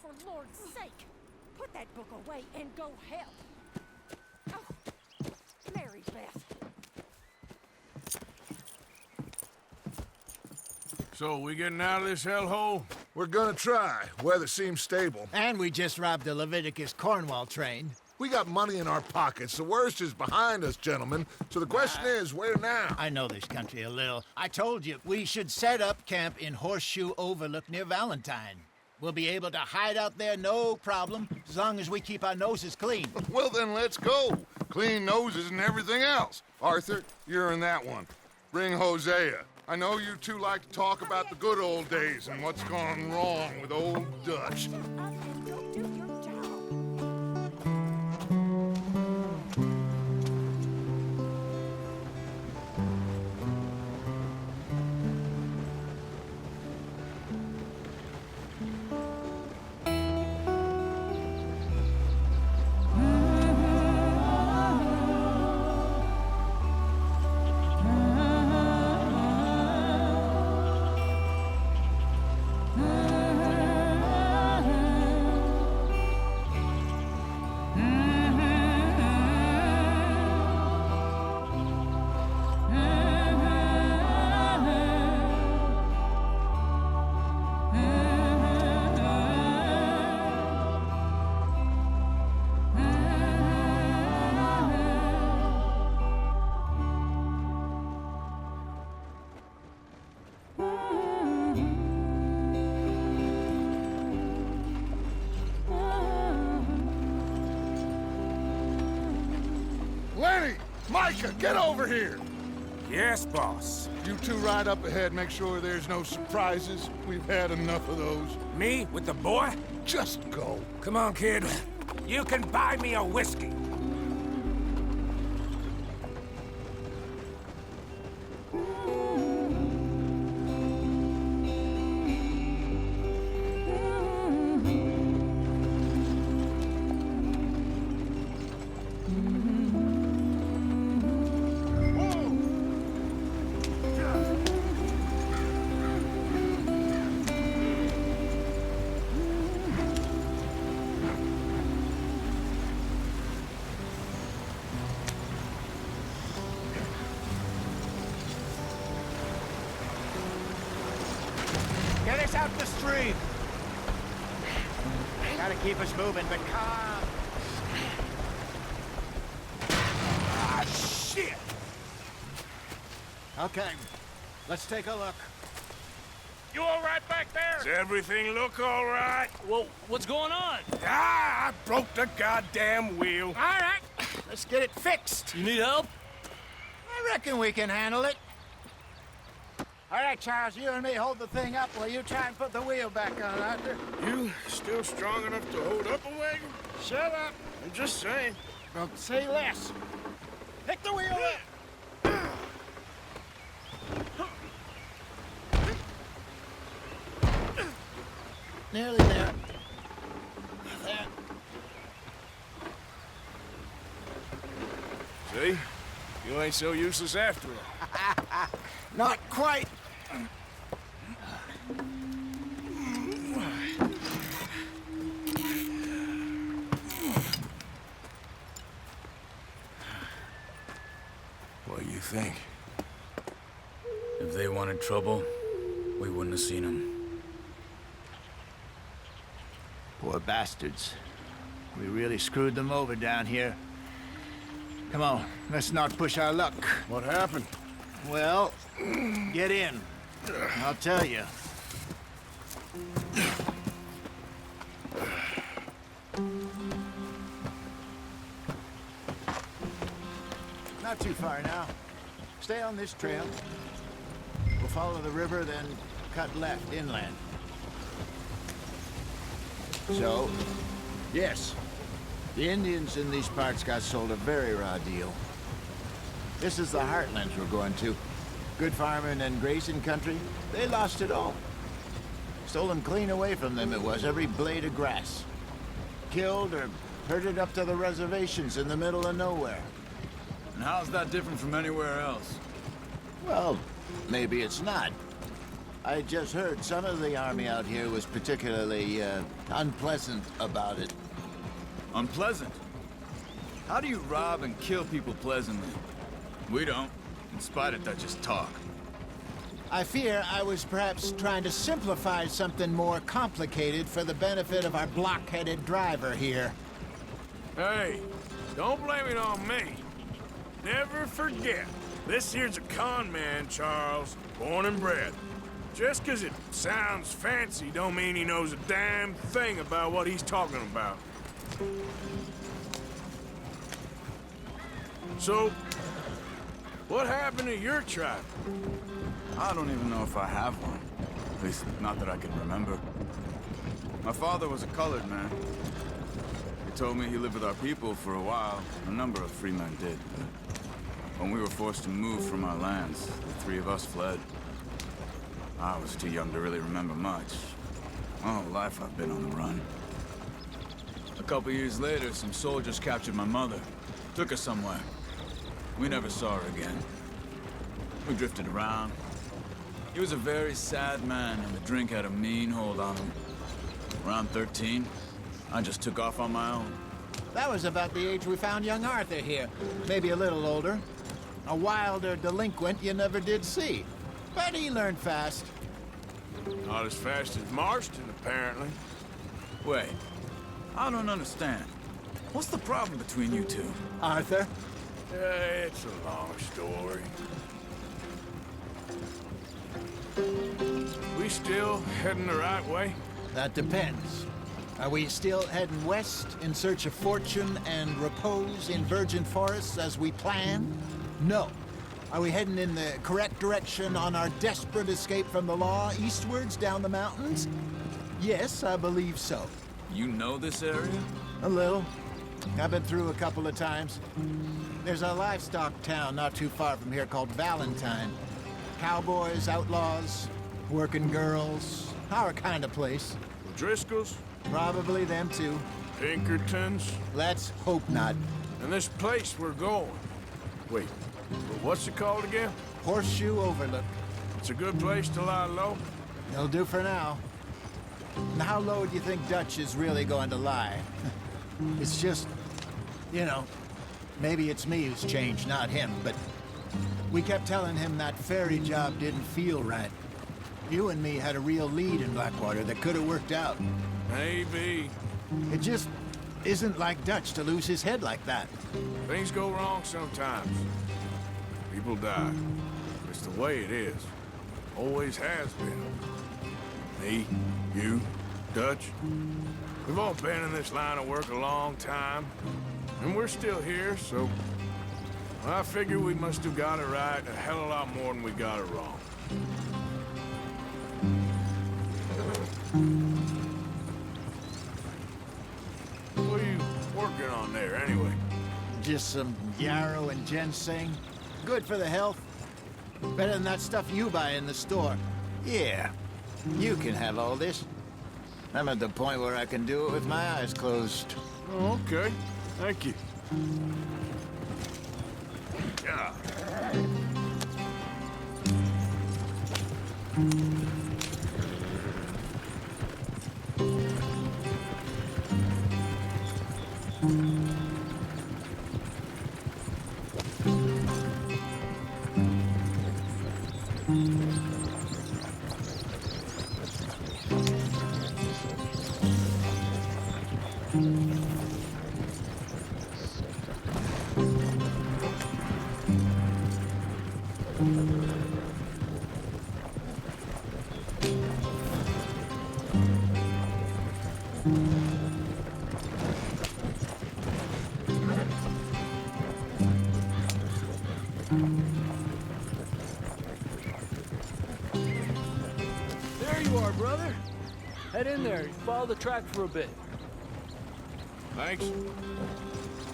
for Lord's sake! Put that book away and go help! Oh, Mary Beth. So, we getting out of this hellhole? We're gonna try. Weather seems stable. And we just robbed the Leviticus Cornwall train. We got money in our pockets. The worst is behind us, gentlemen. So the question is, where now? I know this country a little. I told you, we should set up camp in Horseshoe Overlook near Valentine. We'll be able to hide out there, no problem, as long as we keep our noses clean. Well, then let's go. Clean noses and everything else. Arthur, you're in that one. Bring Hosea. I know you two like to talk about the good old days and what's gone wrong with old Dutch. Shut up and go do your job. Lenny! Micah, get over here! Yes, boss. You two ride up ahead, make sure there's no surprises. We've had enough of those. Me with the boy? Just go. Come on, kid. You can buy me a whiskey. Get us out the stream. Gotta keep us moving, but calm. Ah, shit! Okay, let's take a look. You all right back there? Does everything look all right? Well, what's going on? Ah, I broke the goddamn wheel. All right, let's get it fixed. You need help? I reckon we can handle it. All right, Charles, you and me hold the thing up while you try and put the wheel back on, Arthur. You still strong enough to hold up a wagon? Shut up. I'm just saying. Don't say less. Pick the wheel up. Nearly there. There. See? You ain't so useless after all. Not quite. What do you think? If they wanted trouble, we wouldn't have seen them. Poor bastards. We really screwed them over down here. Come on, let's not push our luck. What happened? Well, get in. I'll tell you. Not too far now. Stay on this trail. We'll follow the river, then cut left inland. So, yes, the Indians in these parts got sold a very raw deal. This is the heartlands we're going to. Good farming and grazing country, they lost it all. Stolen clean away from them it was, every blade of grass. Killed or herded up to the reservations in the middle of nowhere. And how's that different from anywhere else? Well, maybe it's not. I just heard some of the army out here was particularly, unpleasant about it. Unpleasant? How do you rob and kill people pleasantly? We don't, in spite of Dutch's talk. I fear I was perhaps trying to simplify something more complicated for the benefit of our block-headed driver here. Hey, don't blame it on me. Never forget, this here's a con man, Charles, born and bred. Just 'cause it sounds fancy don't mean he knows a damn thing about what he's talking about. So, what happened to your tribe? I don't even know if I have one. At least, not that I can remember. My father was a colored man. He told me he lived with our people for a while. A number of free men did, but when we were forced to move from our lands, the three of us fled. I was too young to really remember much. My whole life I've been on the run. A couple years later, some soldiers captured my mother. Took her somewhere. We never saw her again. We drifted around. He was a very sad man, and the drink had a mean hold on him. Around 13, I just took off on my own. That was about the age we found young Arthur here. Maybe a little older. A wilder delinquent you never did see. But he learned fast. Not as fast as Marston, apparently. Wait, I don't understand. What's the problem between you two? Arthur? It's a long story. We still heading the right way? That depends. Are we still heading west in search of fortune and repose in virgin forests as we planned? No. Are we heading in the correct direction on our desperate escape from the law eastwards down the mountains? Yes, I believe so. You know this area? A little. I've been through a couple of times. There's a livestock town not too far from here called Valentine. Cowboys, outlaws, working girls, our kind of place. Driscolls? Probably them too. Pinkertons? Let's hope not. And this place we're going. Wait, what's it called again? Horseshoe Overlook. It's a good place to lie low? It'll do for now. And how low do you think Dutch is really going to lie? It's just, you know, maybe it's me who's changed, not him, but we kept telling him that ferry job didn't feel right. You and me had a real lead in Blackwater that could have worked out. Maybe. It just isn't like Dutch to lose his head like that. Things go wrong sometimes. People die. It's the way it is. Always has been. Me, you, Dutch. We've all been in this line of work a long time. And we're still here, so I figure we must have got it right a hell of a lot more than we got it wrong. What are you working on there, anyway? Just some yarrow and ginseng. Good for the health. Better than that stuff you buy in the store. Yeah, you can have all this. I'm at the point where I can do it with my eyes closed. Oh, okay. Thank you. Yeah. There you are, brother. Head in there. Follow the track for a bit. Thanks.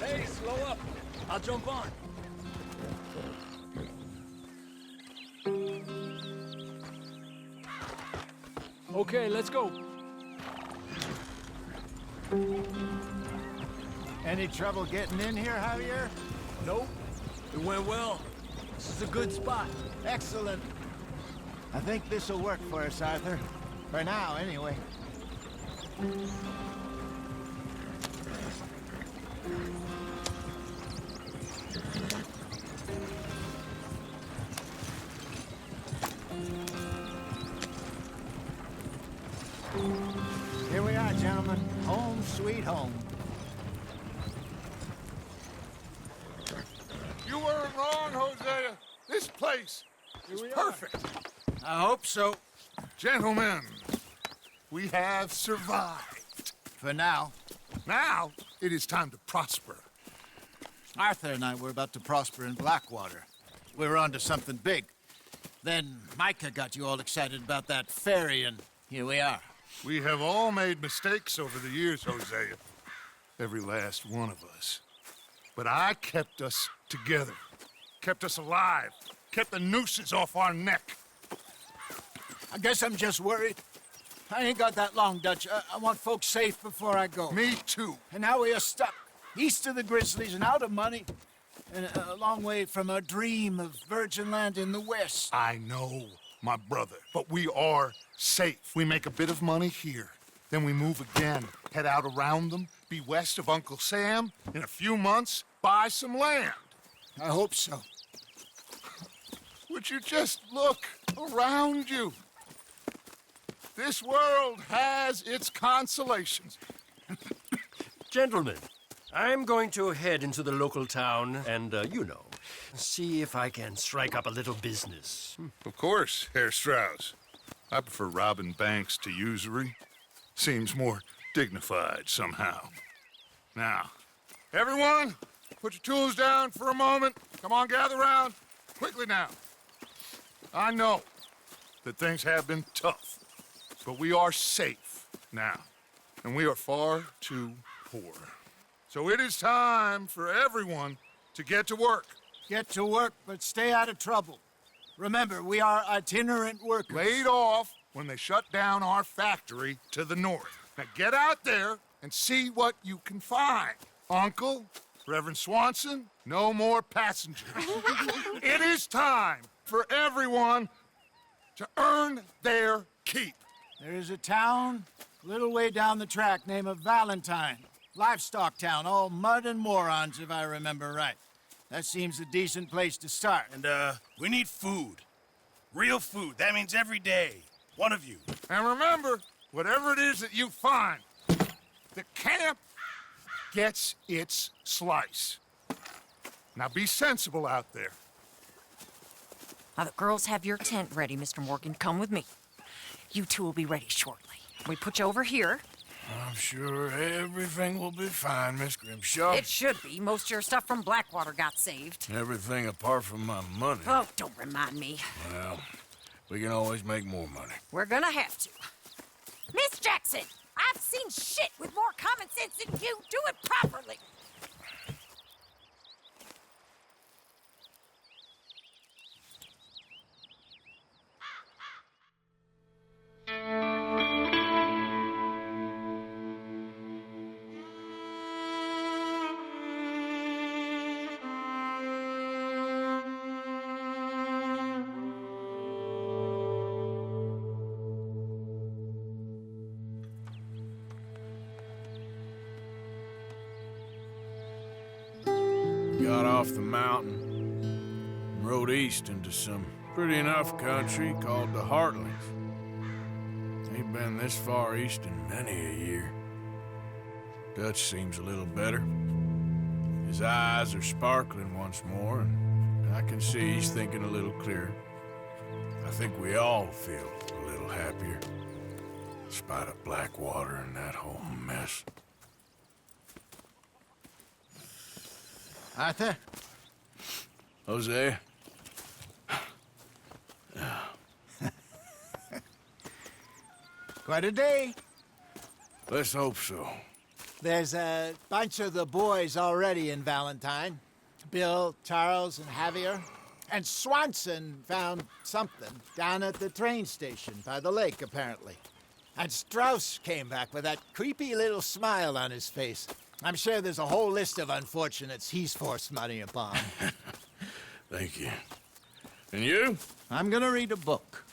Hey, slow up. I'll jump on. Okay, let's go. Any trouble getting in here, Javier? Nope. It went well. This is a good spot. Excellent. I think this'll work for us, Arthur. For now, anyway. Here we are, gentlemen. Home sweet home. You weren't wrong, Hosea. This place is perfect. I hope so. Gentlemen, we have survived. For now. Now, it is time to prosper. Arthur and I were about to prosper in Blackwater. We were onto something big. Then Micah got you all excited about that ferry, and here we are. We have all made mistakes over the years, Hosea. Every last one of us. But I kept us together. Kept us alive. Kept the nooses off our neck. I guess I'm just worried. I ain't got that long, Dutch. I want folks safe before I go. Me too. And now we are stuck, east of the Grizzlies and out of money, and a long way from our dream of virgin land in the west. I know, my brother, but we are safe. We make a bit of money here. Then we move again, head out around them, be west of Uncle Sam. In a few months, buy some land. I hope so. Would you just look around you? This world has its consolations. Gentlemen, I'm going to head into the local town and, see if I can strike up a little business. Of course, Herr Strauss. I prefer robbing banks to usury. Seems more dignified somehow. Now, everyone, put your tools down for a moment. Come on, gather round. Quickly now. I know that things have been tough, but we are safe now, and we are far too poor. So it is time for everyone to get to work. Get to work, but stay out of trouble. Remember, we are itinerant workers. Laid off when they shut down our factory to the north. Now get out there and see what you can find. Uncle, Reverend Swanson, no more passengers. It is time for everyone to earn their keep. There is a town a little way down the track named Valentine. Livestock town, all mud and morons, if I remember right. That seems a decent place to start. And, we need food. Real food. That means every day. One of you. And remember, whatever it is that you find, the camp gets its slice. Now be sensible out there. Now, the girls have your tent ready, Mr. Morgan. Come with me. You two will be ready shortly. We put you over here. I'm sure everything will be fine, Miss Grimshaw. It should be. Most of your stuff from Blackwater got saved. Everything apart from my money. Oh, don't remind me. Well, we can always make more money. We're gonna have to. Miss Jackson, I've seen shit with more common sense than you. Do it properly. Got off the mountain and rode east into some pretty enough country called the Heartlands. Ain't been this far east in many a year. Dutch seems a little better. His eyes are sparkling once more, and I can see he's thinking a little clearer. I think we all feel a little happier, in spite of Blackwater and that whole mess. Arthur? Jose? Quite a day. Let's hope so. There's a bunch of the boys already in Valentine. Bill, Charles, and Javier. And Swanson found something down at the train station by the lake, apparently. And Strauss came back with that creepy little smile on his face. I'm sure there's a whole list of unfortunates he's forced money upon. Thank you. And you? I'm gonna read a book.